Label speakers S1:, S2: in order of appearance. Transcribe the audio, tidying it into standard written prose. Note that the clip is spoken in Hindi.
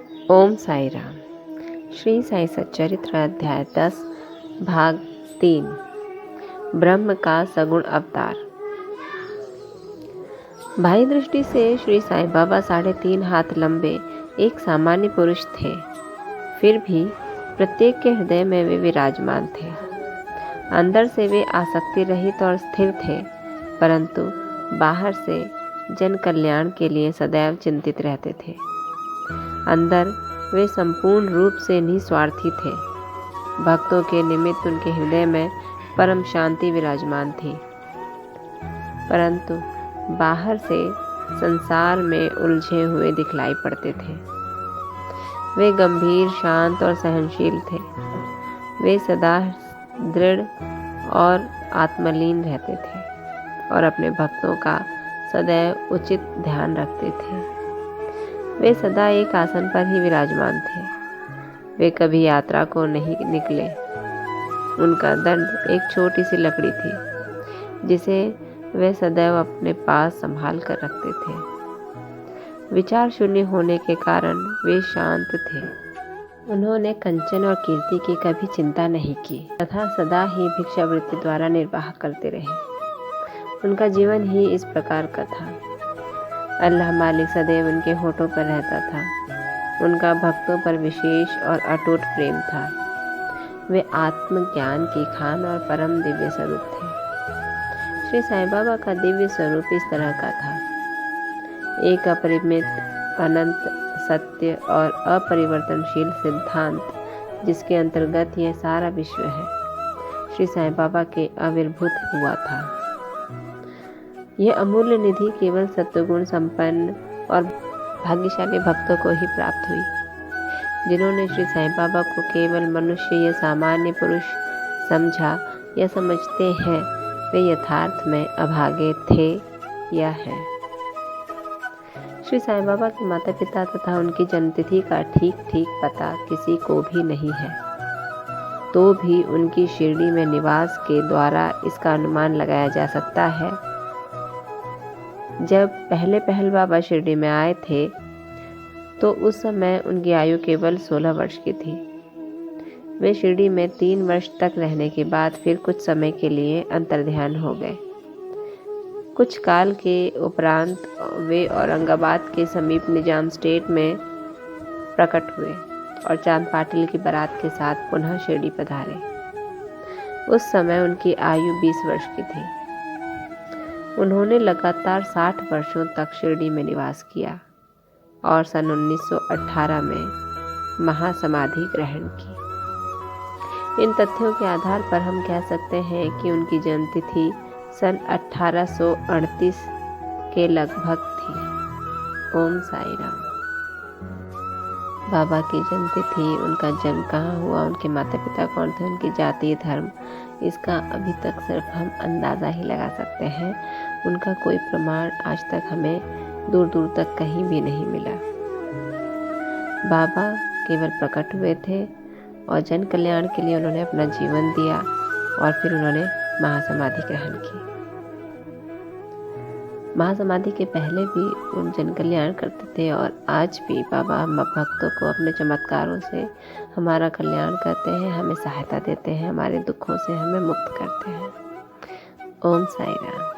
S1: ओम साई राम। श्री साई सच्चरित्र अध्याय 10 भाग 3 ब्रह्म का सगुण अवतार। भाई दृष्टि से श्री साईं बाबा 3.5 हाथ लंबे एक सामान्य पुरुष थे। फिर भी प्रत्येक के हृदय में वे विराजमान थे। अंदर से वे आसक्ति रहित और स्थिर थे, परंतु बाहर से जन कल्याण के लिए सदैव चिंतित रहते थे। अंदर वे संपूर्ण रूप से निस्वार्थी थे। भक्तों के निमित्त उनके हृदय में परम शांति विराजमान थी, परंतु बाहर से संसार में उलझे हुए दिखलाई पड़ते थे। वे गंभीर, शांत और सहनशील थे। वे सदा दृढ़ और आत्मलीन रहते थे और अपने भक्तों का सदैव उचित ध्यान रखते थे। वे सदा एक आसन पर ही विराजमान थे। वे कभी यात्रा को नहीं निकले। उनका दंड एक छोटी सी लकड़ी थी, जिसे वे सदैव अपने पास संभाल कर रखते थे। विचार शून्य होने के कारण वे शांत थे। उन्होंने कंचन और कीर्ति की कभी चिंता नहीं की तथा सदा ही भिक्षावृत्ति द्वारा निर्वाह करते रहे। उनका जीवन ही इस प्रकार का था। अल्लाह मालिक सदैव उनके होठों पर रहता था। उनका भक्तों पर विशेष और अटूट प्रेम था। वे आत्मज्ञान की खान और परम दिव्य स्वरूप थे। श्री साईं बाबा का दिव्य स्वरूप इस तरह का था। एक अपरिमित, अनंत, सत्य और अपरिवर्तनशील सिद्धांत, जिसके अंतर्गत यह सारा विश्व है, श्री साईं बाबा के आविर्भूत हुआ था। यह अमूल्य निधि केवल सत्वगुण संपन्न और भाग्यशाली भक्तों को ही प्राप्त हुई। जिन्होंने श्री साईं बाबा को केवल मनुष्य या सामान्य पुरुष समझा या समझते हैं, वे यथार्थ में अभागे थे या हैं। श्री साईं बाबा के माता पिता तथा उनकी जन्मतिथि का ठीक पता किसी को भी नहीं है, तो भी उनकी शिरडी में निवास के द्वारा इसका अनुमान लगाया जा सकता है। जब पहले बाबा शिरडी में आए थे, तो उस समय उनकी आयु केवल 16 वर्ष की थी। वे शिरडी में 3 वर्ष तक रहने के बाद फिर कुछ समय के लिए अंतर्ध्यान हो गए। कुछ काल के उपरांत वे औरंगाबाद के समीप निजाम स्टेट में प्रकट हुए और चांद पाटिल की बारात के साथ पुनः शिरडी पधारे। उस समय उनकी आयु 20 वर्ष की थी। उन्होंने लगातार 60 वर्षों तक शिरडी में निवास किया और सन 1918 में महासमाधि ग्रहण की। इन तथ्यों के आधार पर हम कह सकते हैं कि उनकी जन्मतिथि सन 1838 के लगभग थी। ओम साई राम। बाबा की जन्मतिथि, उनका जन्म कहाँ हुआ, उनके माता पिता कौन थे, उनकी जाति, धर्म, इसका अभी तक सिर्फ हम अंदाज़ा ही लगा सकते हैं। उनका कोई प्रमाण आज तक हमें दूर दूर तक कहीं भी नहीं मिला। बाबा केवल प्रकट हुए थे और जन कल्याण के लिए उन्होंने अपना जीवन दिया और फिर उन्होंने महासमाधि ग्रहण की। महासमाधि के पहले भी उन जन कल्याण करते थे और आज भी बाबा हम भक्तों को अपने चमत्कारों से हमारा कल्याण करते हैं, हमें सहायता देते हैं, हमारे दुखों से हमें मुक्त करते हैं। ओम साई राम।